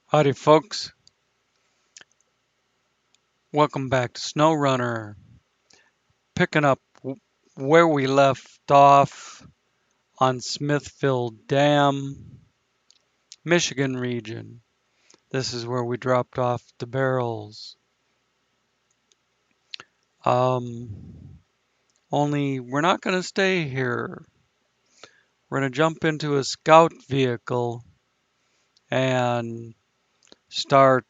Howdy folks, welcome back to SnowRunner. Picking up where we left off on Smithville Dam, Michigan region. This is where we dropped off the barrels. Only we're not going to stay here. We're going to jump into a scout vehicle and start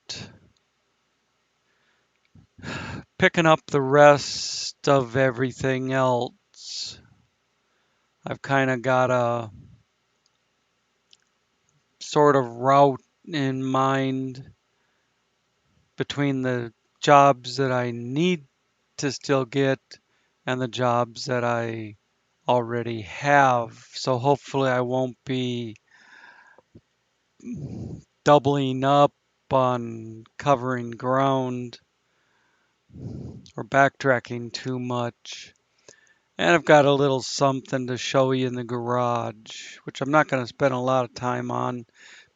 picking up the rest of everything else. I've kind of got a sort of route in mind between the jobs that I need to still get and the jobs that I already have. So hopefully I won't be doubling up on covering ground or backtracking too much. And I've got a little something to show you in the garage, which I'm not going to spend a lot of time on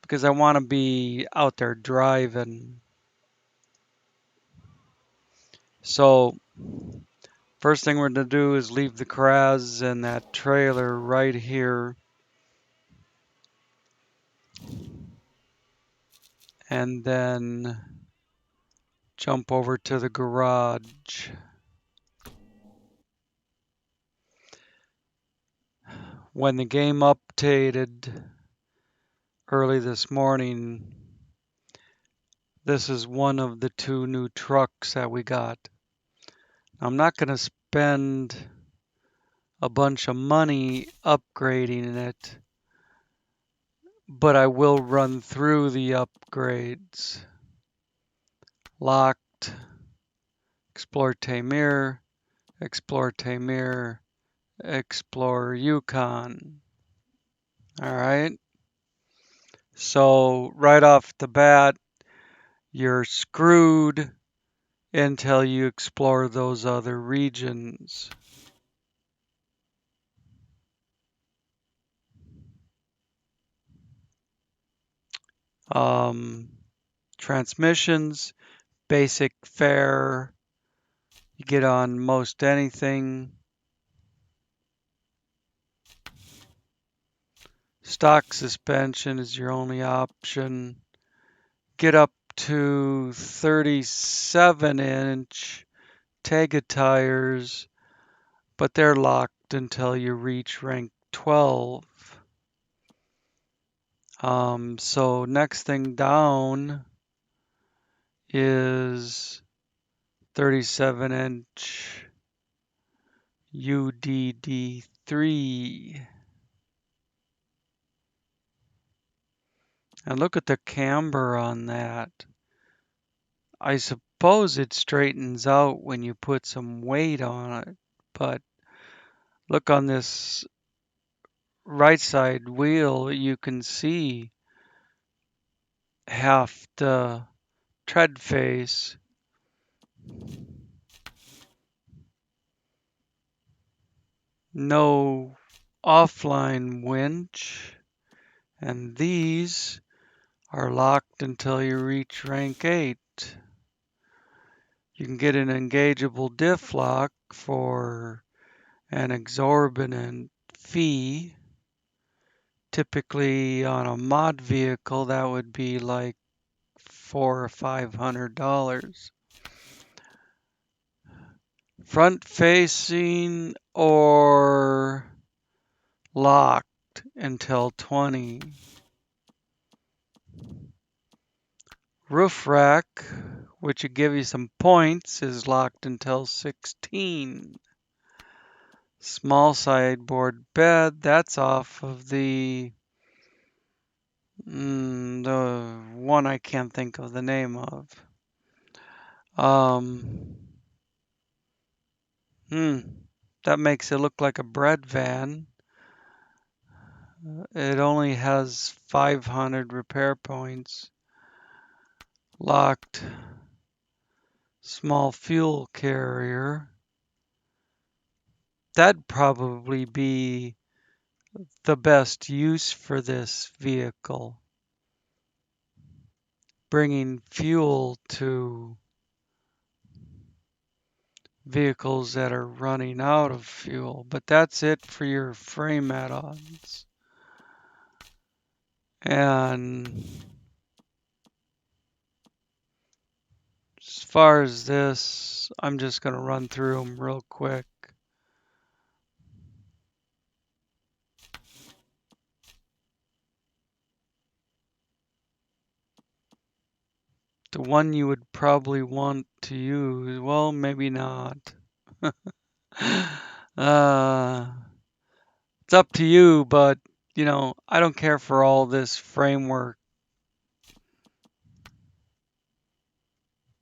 because I want to be out there driving. So first thing we're going to do is leave the Kraz and that trailer right here. And then jump over to the garage. When the game updated early this morning, this is one of the two new trucks that we got. I'm not going to spend a bunch of money upgrading it, but I will run through the upgrades. Locked, explore Tamir, explore Tamir, explore Yukon. All right. So right off the bat, you're screwed until you explore those other regions. Um, Transmissions, basic fare, you get on most anything. Stock suspension is your only option. Get up to 37-inch Tega tires, but they're locked until you reach rank 12. So next thing down is 37-inch UDD3. And look at the camber on that. I suppose it straightens out when you put some weight on it, but look on this right side wheel, you can see half the tread face. No offline winch, and these are locked until you reach rank 8. You can get an engageable diff lock for an exorbitant fee. Typically on a mod vehicle that would be like $400 or $500. Front facing or locked until 20. Roof rack, which would give you some points, is locked until 16. Small sideboard bed, that's off of the one I can't think of the name of. Um, that makes it look like a bread van. It only has 500 repair points. Locked. Small fuel carrier. That'd probably be the best use for this vehicle. bringing fuel to vehicles that are running out of fuel. But that's it for your frame add-ons. And as far as this, I'm just going to run through them real quick. The one you would probably want to use, well, maybe not. It's up to you, but I don't care for all this framework.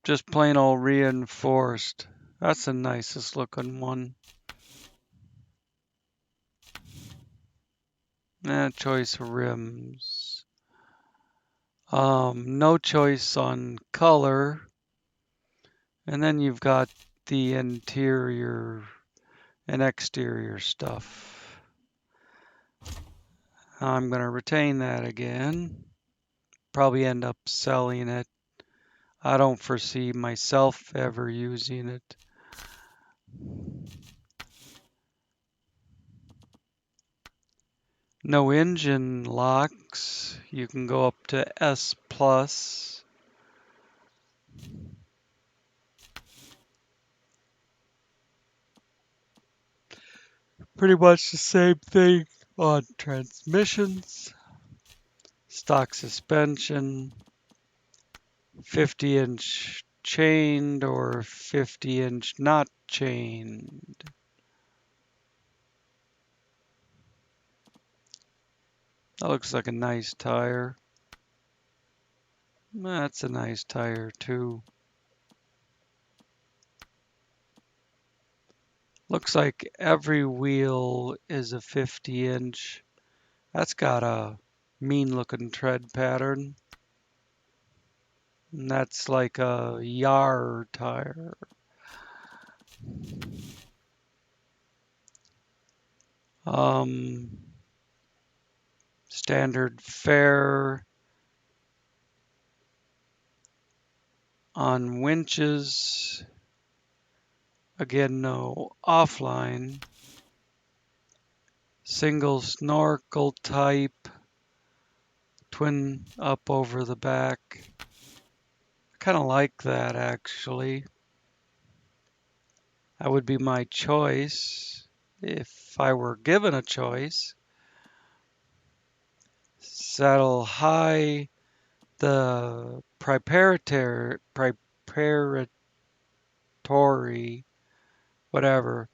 Just plain old reinforced. That's the nicest looking one. Choice of rims. No choice on color. And then you've got the interior and exterior stuff. I'm going to retain that again. Probably end up selling it. I don't foresee myself ever using it. No engine locks. You can go up to S+. Pretty much the same thing on transmissions. Stock suspension. 50-inch chained or 50-inch not chained. That looks like a nice tire. That's a nice tire too. Looks like every wheel is a 50-inch. That's got a mean looking tread pattern. And that's like a Yar tire. Standard fare on winches. Again, no offline. Single snorkel type. Twin up over the back. I kind of like that actually. That would be my choice if I were given a choice. Saddle high, the preparatory, whatever,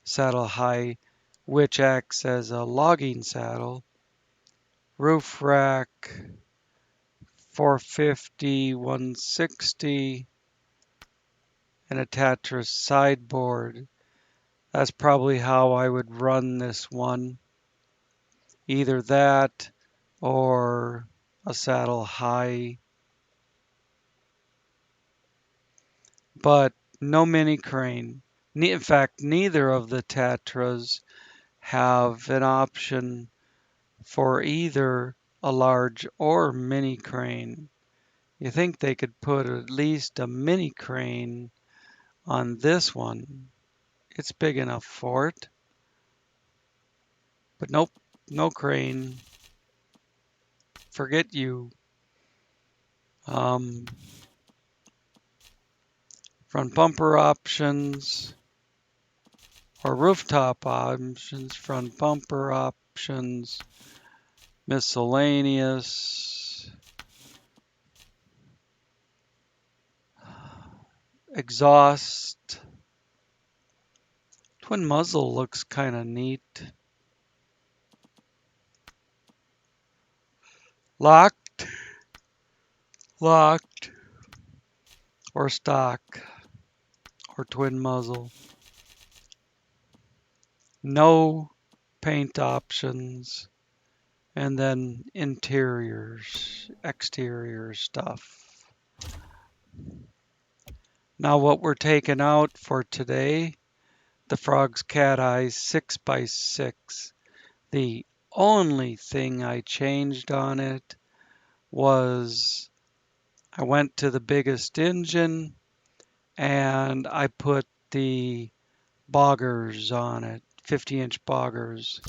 saddle high, which acts as a logging saddle. Roof rack, 450, 160, and a Tatras sideboard. That's probably how I would run this one. Either that or a saddle high. But no mini crane. In fact, neither of the Tatras have an option for either a large or mini crane. You think they could put at least a mini crane on this one. It's big enough for it. But nope, no crane. Forget you. Front bumper options or rooftop options, front bumper options, miscellaneous, exhaust. Twin muzzle looks kind of neat. Locked, locked, or stock, or twin muzzle. No paint options. And then interiors, exterior stuff. Now what we're taking out for today, the Frog's Cateye 6x6. The only thing I changed on it was I went to the biggest engine and I put the boggers on it, 50-inch boggers.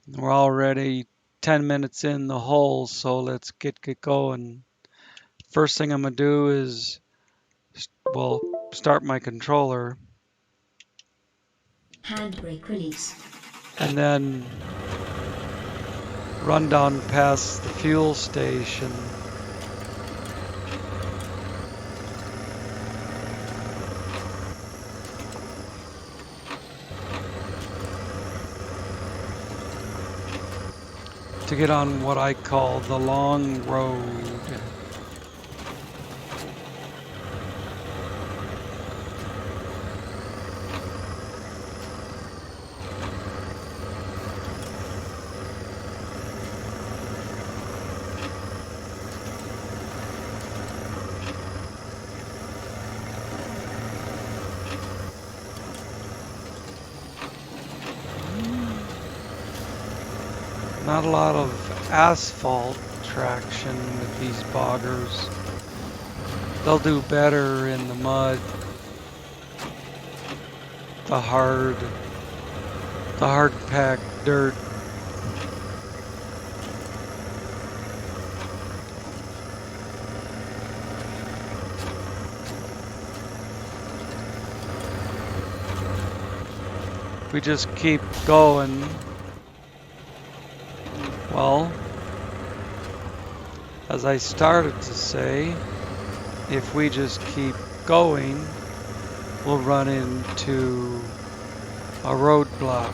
We're already 10 minutes in the hole, so let's get going. First thing I'm gonna do is, well, start my controller. Handbrake release. And then run down past the fuel station. To get on what I call the long road. Not a lot of asphalt traction with these boggers. They'll do better in the mud. The hard packed dirt. We just keep going. Well, as I started to say, if we just keep going, we'll run into a roadblock.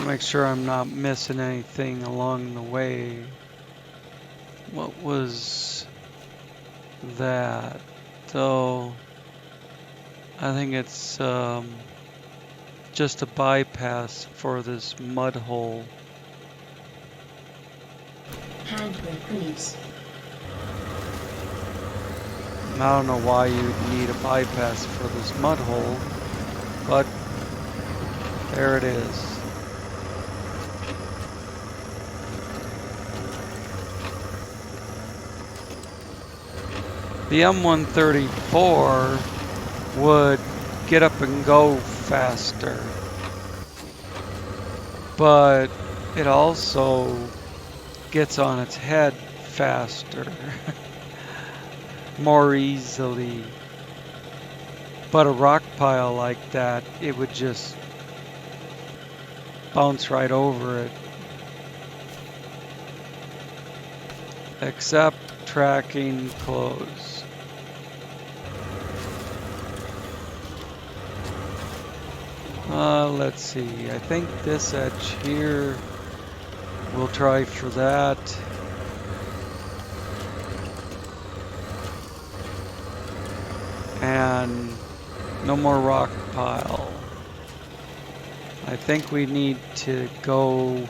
Make sure I'm not missing anything along the way. What was that? So I think it's just a bypass for this mud hole. Handbrake release. I don't know why you'd need a bypass for this mud hole, but there it is. The M134 would get up and go faster, but it also gets on its head faster, more easily. But a rock pile like that, it would just bounce right over it. Except tracking close. Let's see, I think this edge here, we'll try for that. And no more rock pile. I think we need to go.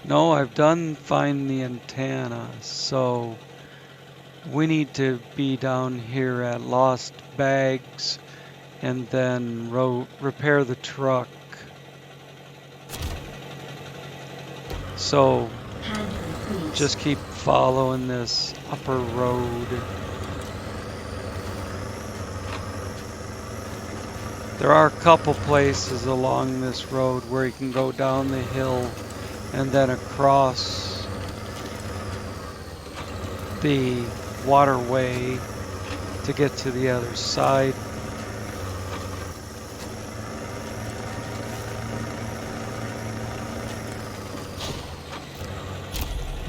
No, I've done find the antenna, so we need to be down here at Lost Bags and then repair the truck. So just keep following this upper road. There are a couple places along this road where you can go down the hill and then across the waterway to get to the other side.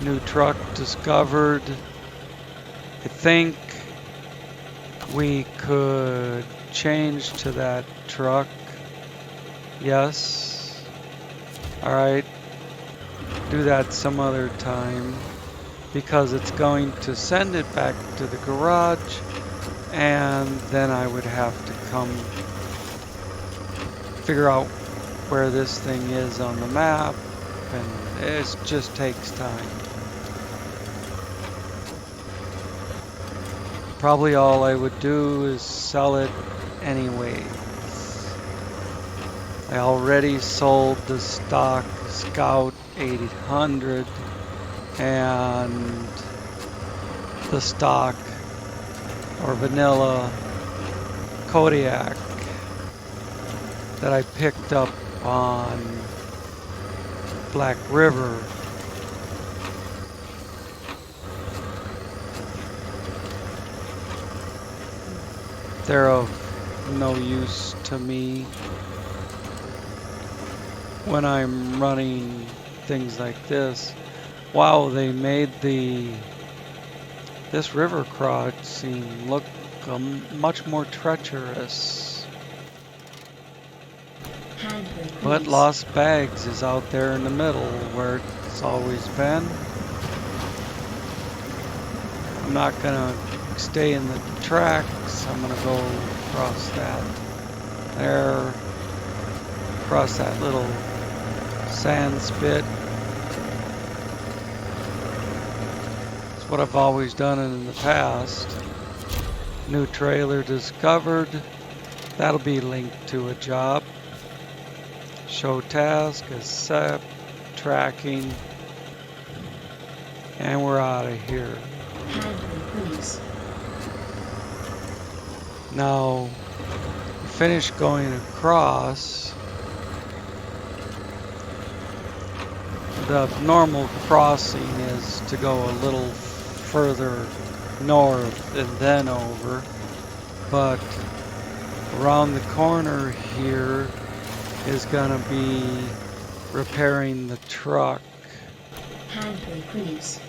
New truck discovered. I think we could change to that truck. Yes. All right. Do that some other time because it's going to send it back to the garage and then I would have to come figure out where this thing is on the map, and it just takes time. Probably all I would do is sell it anyways. I already sold the stock Scout 800 and the stock or vanilla Kodiak that I picked up on Black River. They're of no use to me when I'm running things like this. Wow, they made this river crossing look much more treacherous. But Lost Bags is out there in the middle where it's always been. I'm not gonna stay in the tracks. I'm gonna go across that there, across that little sand spit. It's what I've always done in the past. New trailer discovered. That'll be linked to a job. Show task, accept, tracking, and we're out of here. Now, finish going across. The normal crossing is to go a little further north and then over, but around the corner here is gonna be repairing the truck. Handbrake release.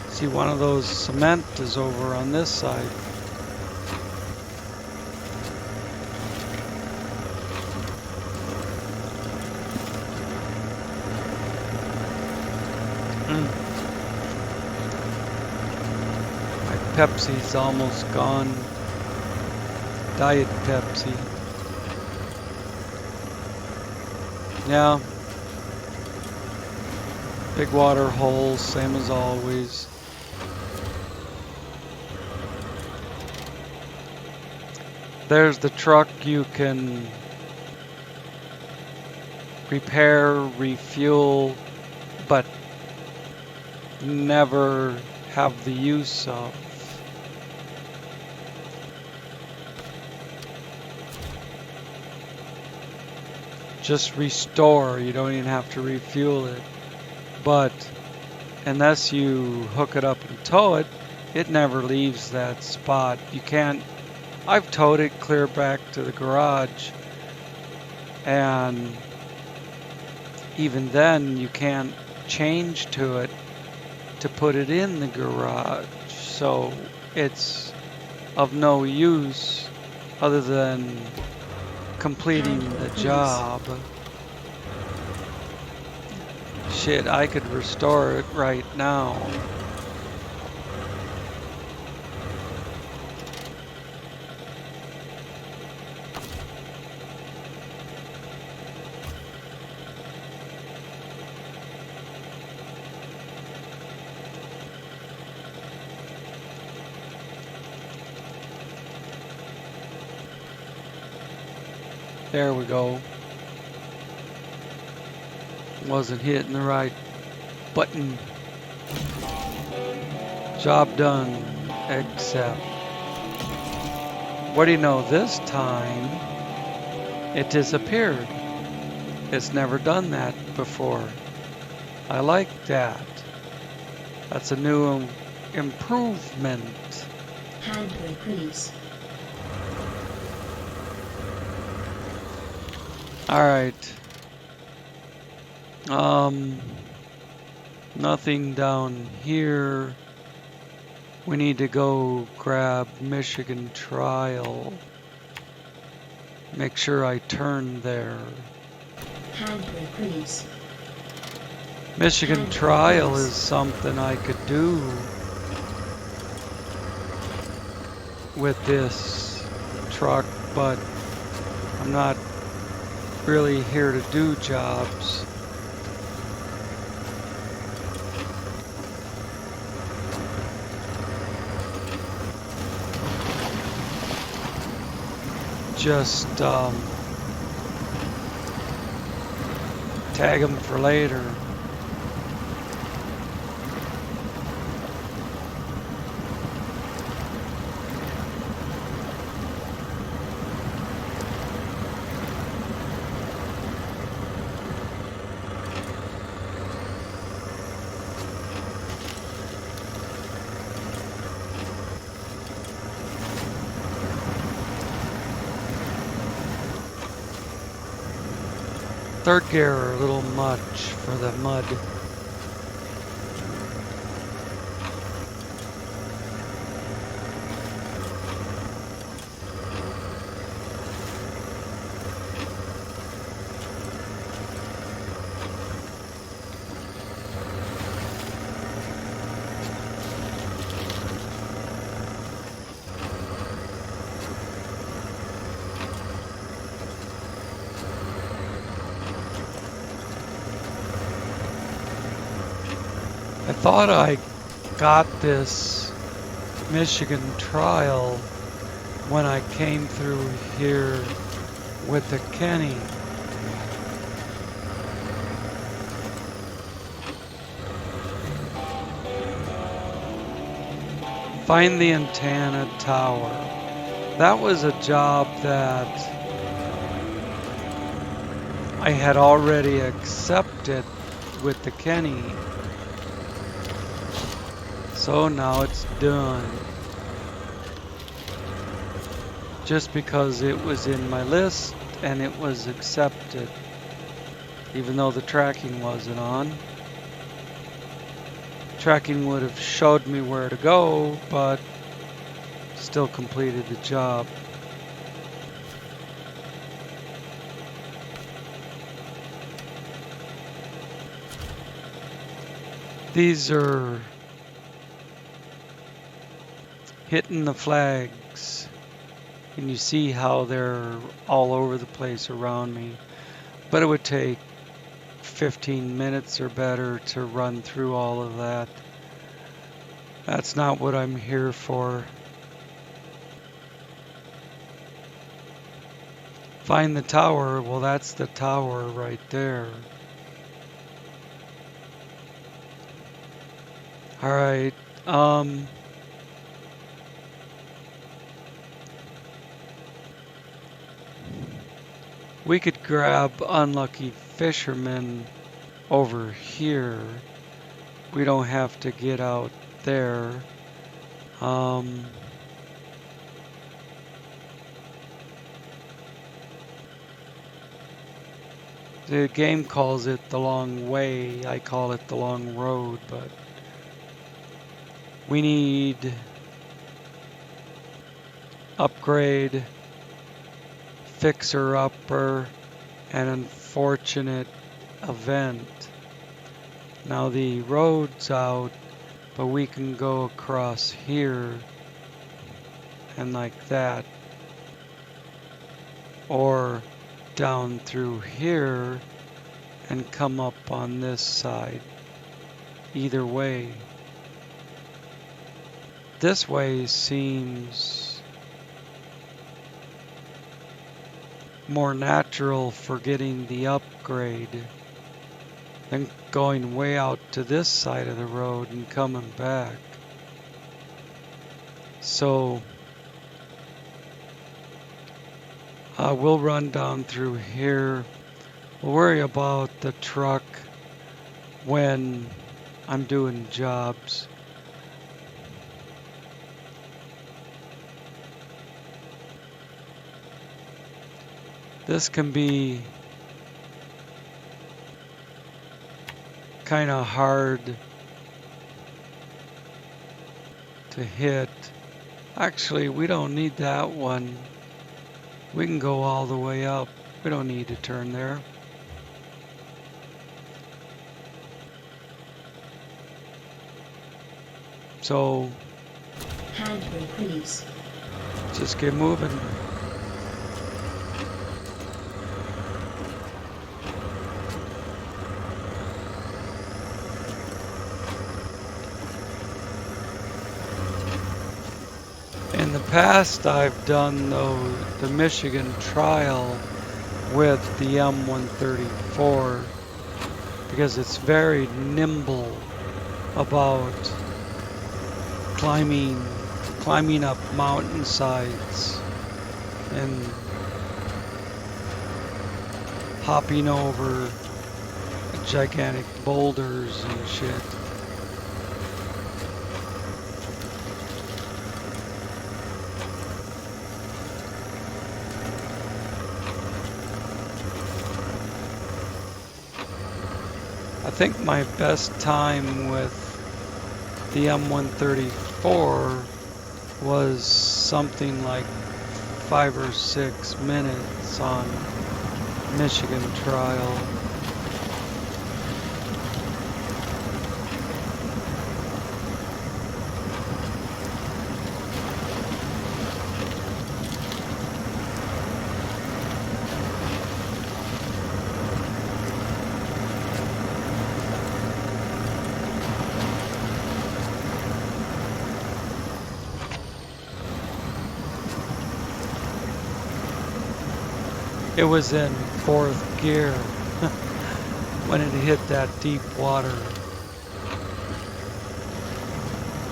See, one of those cement is over on this side. My Pepsi's almost gone. Diet Pepsi. Yeah. Big water holes, same as always. There's the truck you can repair, refuel, but never have the use of. Just restore, you don't even have to refuel it. But unless you hook it up and tow it, it never leaves that spot. You can't. I've towed it clear back to the garage, and even then you can't change to it to put it in the garage. So it's of no use other than completing the job. Shit, I could restore it right now. There we go. Wasn't hitting the right button. Job done. Except, what do you know, this time it disappeared. It's never done that before. I like that. That's a new improvement. Handbrake release. All right. Nothing down here. We need to go grab Michigan Trial. Make sure I turn there. Handbrake release. Michigan Trial is something I could do with this truck, but I'm not really here to do jobs. Just tag them for later. Third gear are a little much for the mud. I thought I got this Michigan trial when I came through here with the Kenny. Find the antenna tower. That was a job that I had already accepted with the Kenny. So now it's done. Just because it was in my list and it was accepted, even though the tracking wasn't on. Tracking would have showed me where to go, but still completed the job. These are hitting the flags, and you see how they're all over the place around me. But it would take 15 minutes or better to run through all of that. That's not what I'm here for. Find the tower. Well, that's the tower right there. All right. We could grab Unlucky Fisherman over here. We don't have to get out there. The game calls it the long way. I call it the long road, but we need upgrade, fixer-upper, and unfortunate event. Now the road's out, but we can go across here and like that, or down through here and come up on this side. Either way. This way seems more natural for getting the upgrade than going way out to this side of the road and coming back. So we'll run down through here. We'll worry about the truck when I'm doing jobs. This can be kind of hard to hit. Actually, we don't need that one. We can go all the way up. We don't need to turn there. So Handbrake release. just get moving. In the past, I've done the Michigan trial with the M134 because it's very nimble about climbing up mountainsides and hopping over gigantic boulders and shit. I think my best time with the M134 was something like 5 or 6 minutes on Michigan trial. It was in 4th gear when it hit that deep water.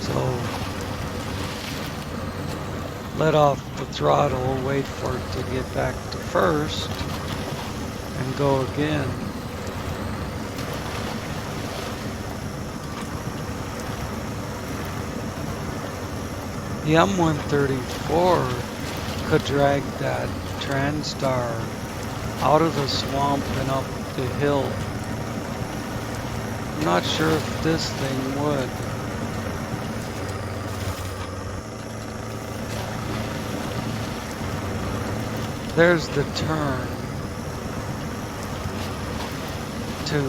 So let off the throttle, wait for it to get back to 1st, and go again. The M134 could drag that TranStar out of the swamp and up the hill. I'm not sure if this thing would. There's the turn to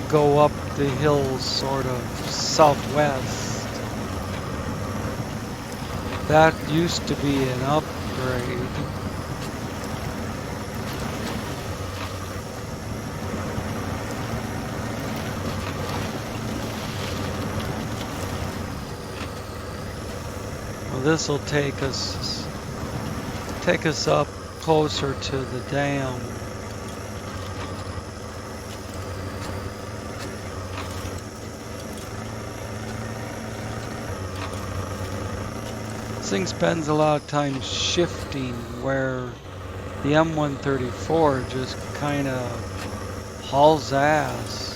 go up the hill sort of southwest. That used to be an upgrade. Well, this will take us up closer to the dam. This thing spends a lot of time shifting, where the M134 just kind of hauls ass.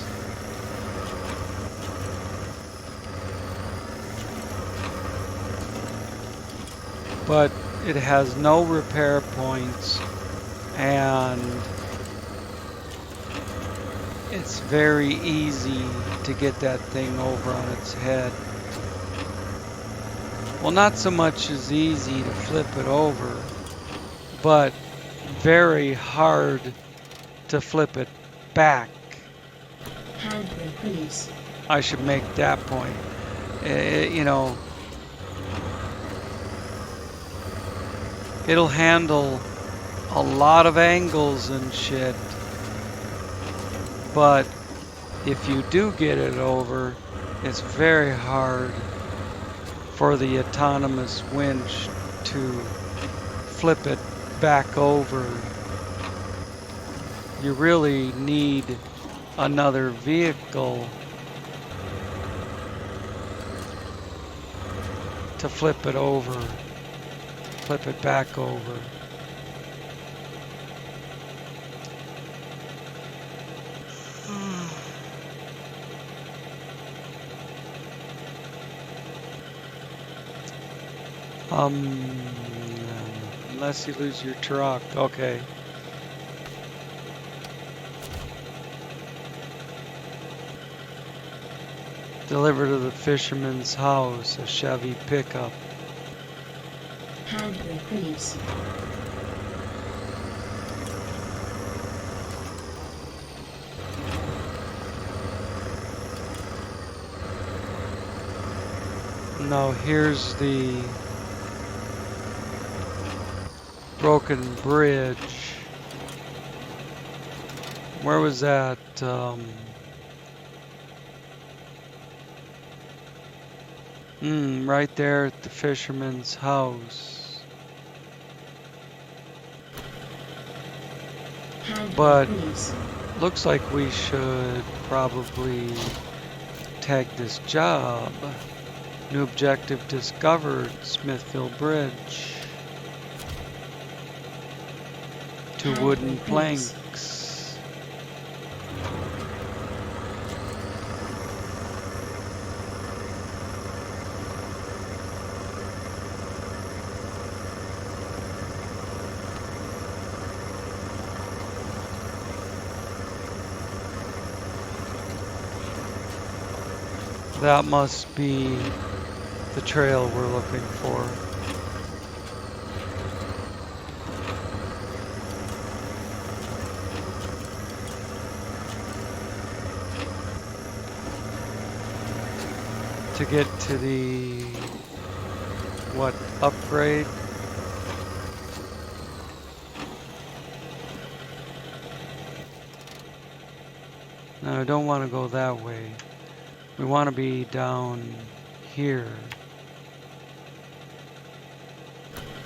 But it has no repair points, and it's very easy to get that thing over on its head. Well, not so much as easy to flip it over, but very hard to flip it back. Handbrake release. I should make that point. You know, it'll handle a lot of angles and shit, but if you do get it over, it's very hard for the autonomous winch to flip it back over. You really need another vehicle to flip it over, flip it back over. Unless you lose your truck. Okay. Deliver to the fisherman's house, a Chevy pickup. Handbrake release. Now here's the broken bridge. Where was that? Right there at the fisherman's house. But looks like we should probably tag this job. New objective discovered, Smithville Bridge. 2 wooden planks. That must be the trail we're looking for. To get to the, upgrade? No, I don't want to go that way. We want to be down here.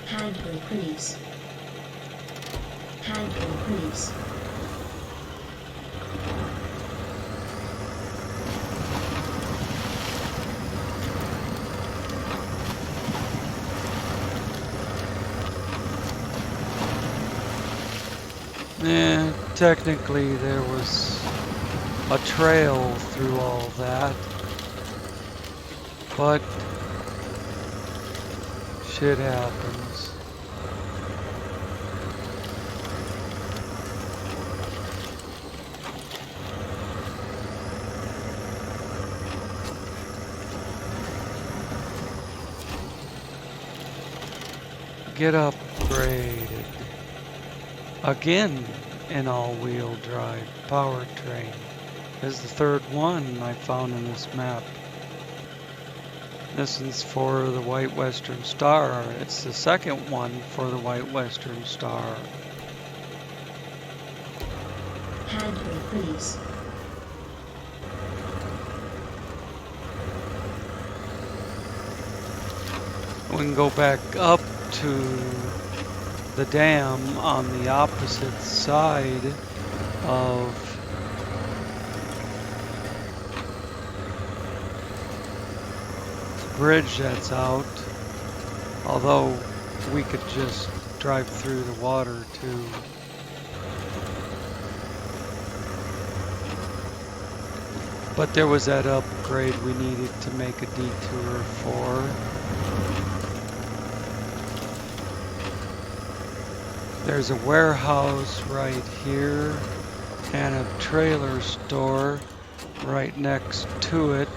Handle, please. Handle, please. Technically there was a trail through all that, but shit happens. Get upgraded. Again, an all-wheel drive powertrain. This is the third one I found in this map. This is for the White Western Star. It's the second one for the White Western Star. Handle, please. We can go back up to the dam on the opposite side of the bridge that's out, although we could just drive through the water too. But there was that upgrade we needed to make a detour for. There's a warehouse right here and a trailer store right next to it.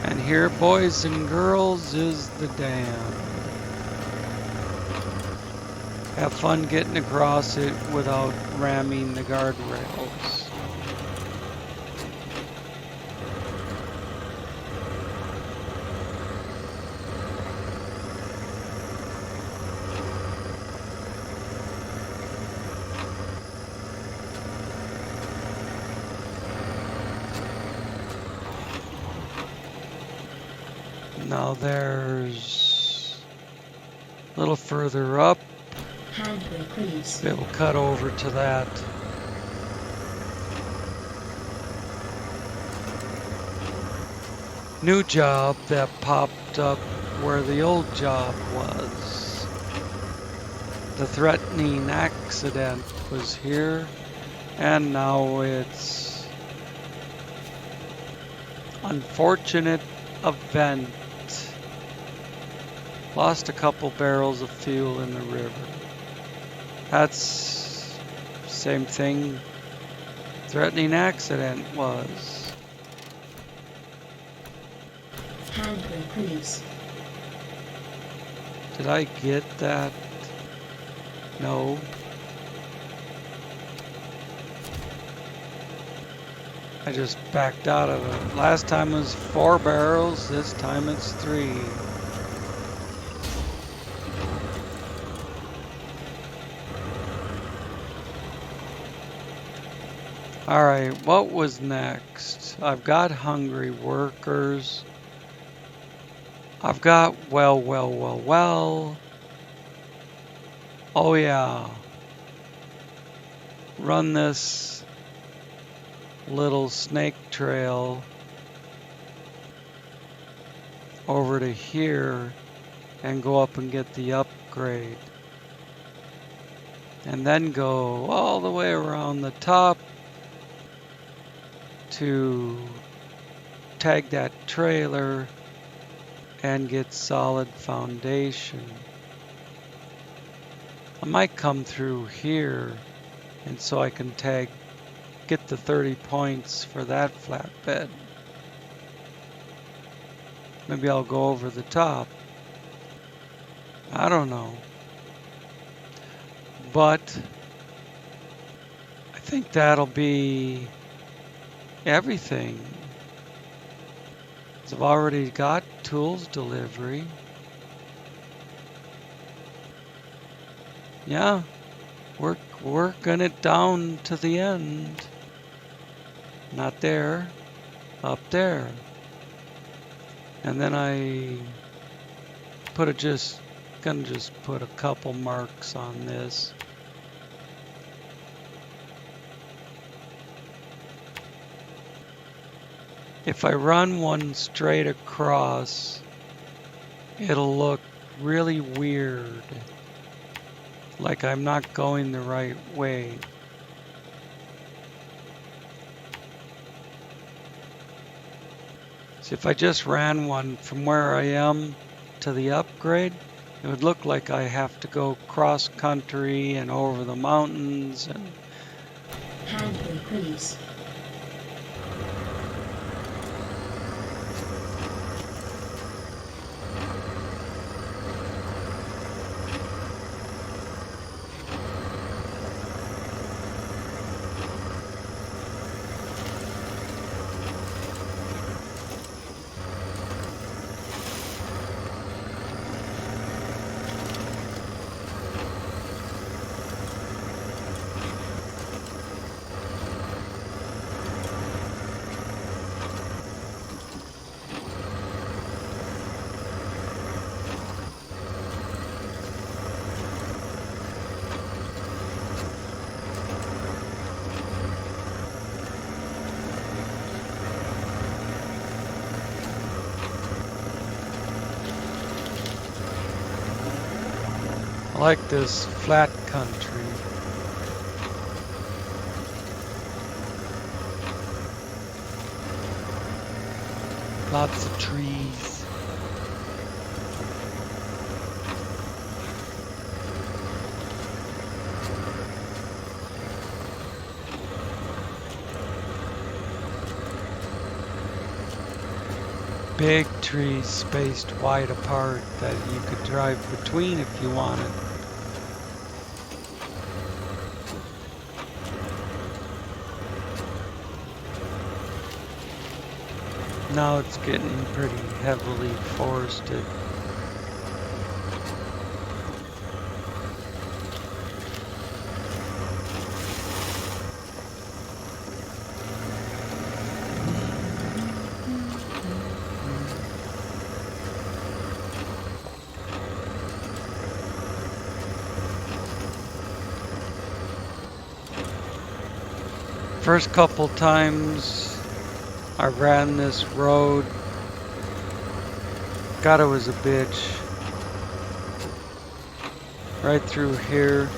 And here, boys and girls, is the dam. Have fun getting across it without ramming the guardrails. Now there's a little further up. Handle, please. It will cut over to that. New job that popped up where the old job was. The threatening accident was here, and now it's unfortunate event. Lost a couple barrels of fuel in the river. That's same thing threatening accident was. Handle, please. Did I get that? No. I just backed out of it. Last time it was 4 barrels, this time it's 3. All right, what was next? I've got hungry workers. I've got well. Oh yeah. Run this little snake trail over to here and go up and get the upgrade. And then go all the way around the top to tag that trailer and get solid foundation. I might come through here and so I can get the 30 points for that flatbed. Maybe I'll go over the top. I don't know. But I think that'll be everything. I've already got tools delivery. Yeah, we're working it down to the end. Not there, up there. And then gonna just put a couple marks on this. If I run one straight across, it'll look really weird, like I'm not going the right way. So if I just ran one from where I am to the upgrade, it would look like I have to go cross country and over the mountains and Handbrake release. I like this flat country. Lots of trees. Big trees spaced wide apart that you could drive between if you wanted. Now it's getting pretty heavily forested. First couple times I ran this road, God, it was a bitch. Right through here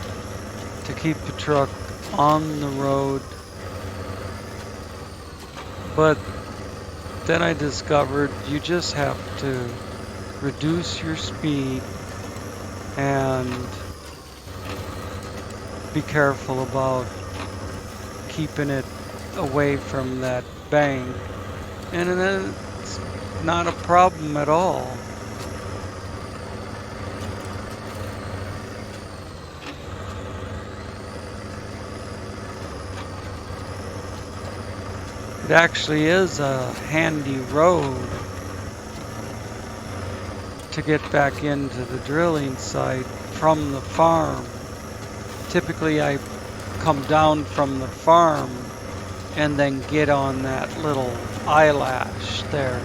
to keep the truck on the road. But then I discovered you just have to reduce your speed and be careful about keeping it away from that bank, and then it's not a problem at all. It actually is a handy road to get back into the drilling site from the farm. Typically I come down from the farm and then get on that little eyelash there.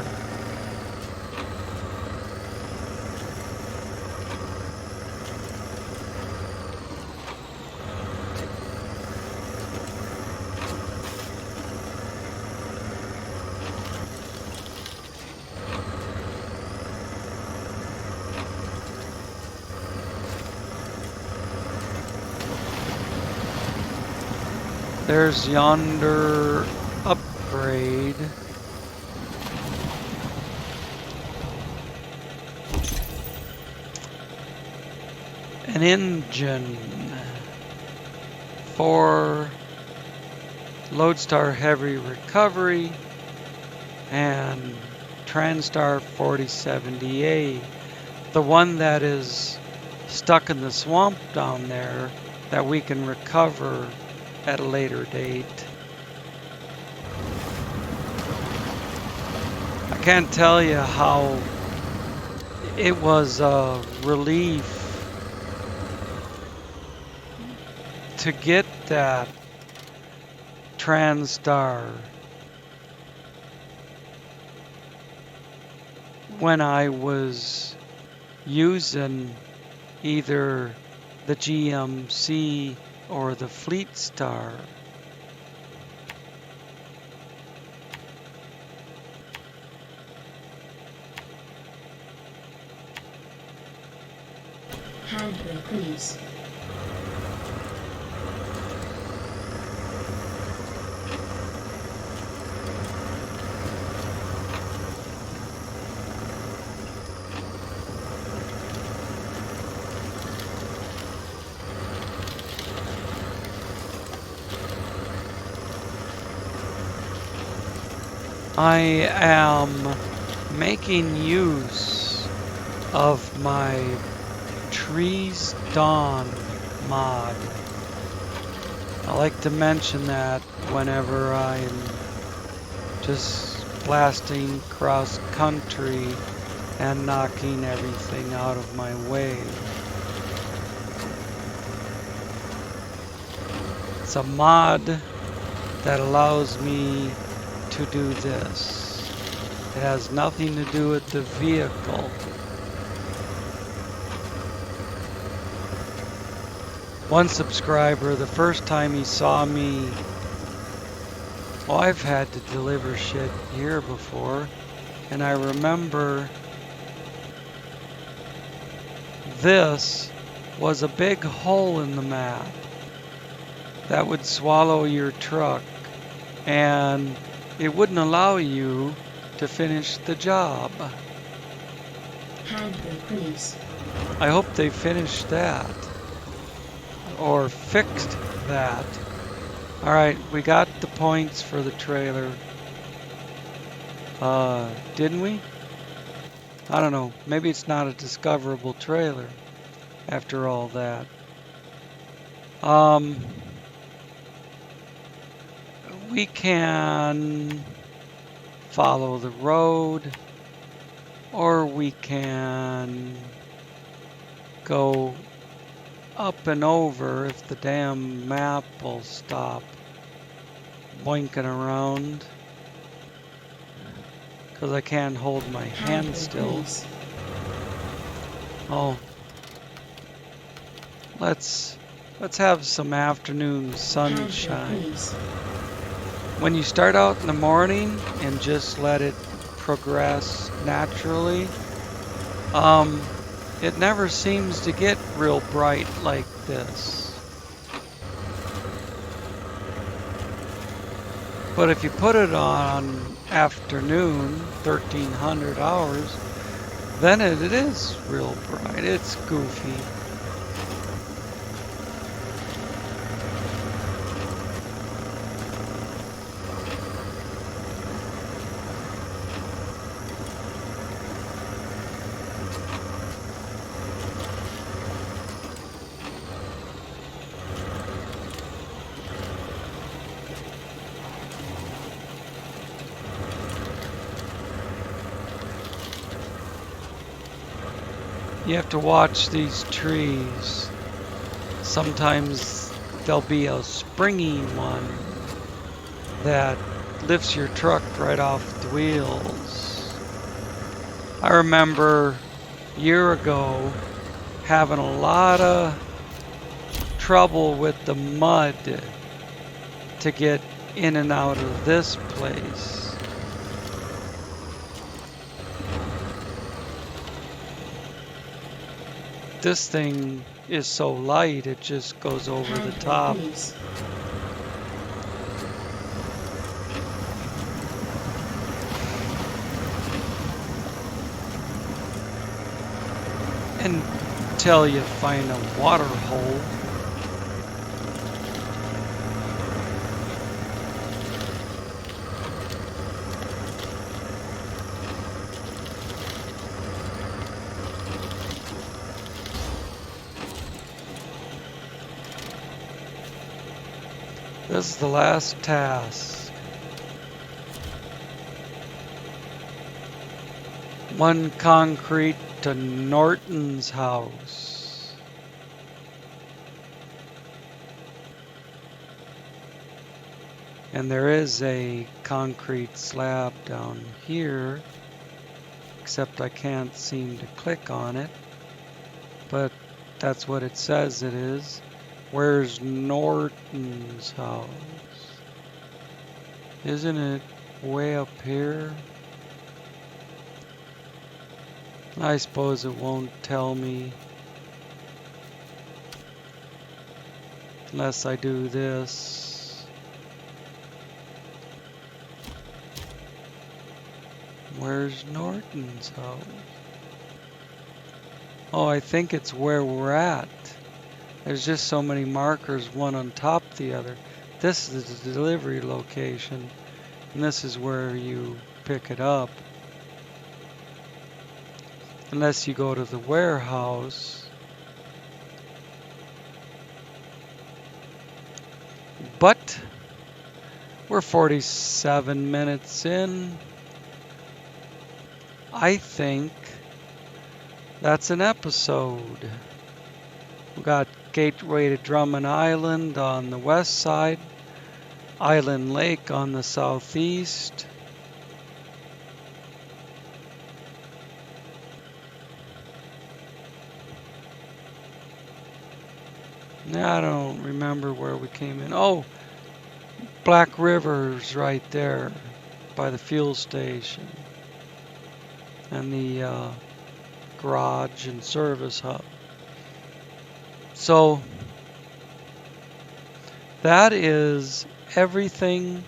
There's yonder upgrade. An engine for Lodestar Heavy Recovery and Transtar 4070A. The one that is stuck in the swamp down there that we can recover at a later date. I can't tell you how it was a relief to get that Transtar when I was using either the GMC or the Fleet Star. Handbrake release. I am making use of my Trees Dawn mod. I like to mention that whenever I'm just blasting cross country and knocking everything out of my way. It's a mod that allows me to do this. It has nothing to do with the vehicle. One subscriber, the first time he saw me, well, I've had to deliver shit here before, and I remember this was a big hole in the map that would swallow your truck, and it wouldn't allow you to finish the job. Handbrake release. I hope they finished that or fixed that. All right, we got the points for the trailer. Didn't we? I don't know. Maybe it's not a discoverable trailer after all that. We can follow the road, or we can go up and over if the damn map will stop boinking around, because I can't hold my hand still. Oh, let's have some afternoon sunshine. When you start out in the morning and just let it progress naturally, it never seems to get real bright like this. But if you put it on afternoon, 1300 hours, then it is real bright. It's goofy. You have to watch these trees. Sometimes there'll be a springy one that lifts your truck right off the wheels. I remember a year ago having a lot of trouble with the mud to get in and out of this place. This thing is so light, it just goes over the Hand brake top. release. Until you find a water hole. This is the last task. One concrete to Norton's house. And there is a concrete slab down here, except I can't seem to click on it. But that's what it says it is. Where's Norton's house? Isn't it way up here? I suppose it won't tell me unless I do this. Where's Norton's house? Oh, I think it's where we're at. There's just so many markers, one on top of the other. This is the delivery location, and this is where you pick it up. Unless you go to the warehouse. But we're 47 minutes in. I think that's an episode. We got Gateway to Drummond Island on the west side, Island Lake on the southeast. I don't remember where we came in. Oh, Black River's right there by the fuel station and the garage and service hub. So that is everything.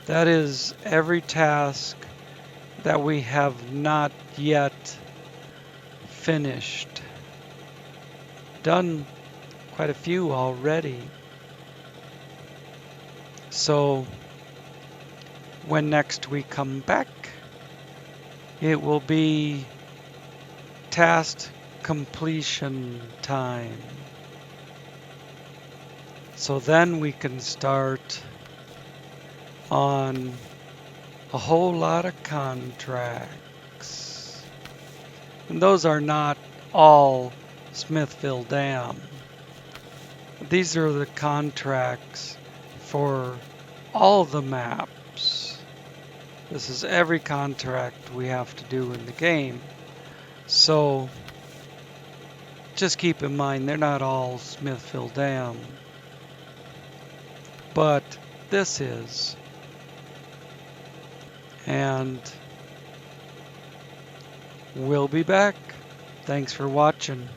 That is every task that we have not yet finished. Done quite a few already. So when next we come back, it will be task completion time. So then we can start on a whole lot of contracts. And those are not all Smithville Dam. These are the contracts for all the maps. This is every contract we have to do in the game. So just keep in mind they're not all Smithville Dam. But this is. And we'll be back. Thanks for watching.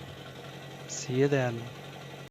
See you then.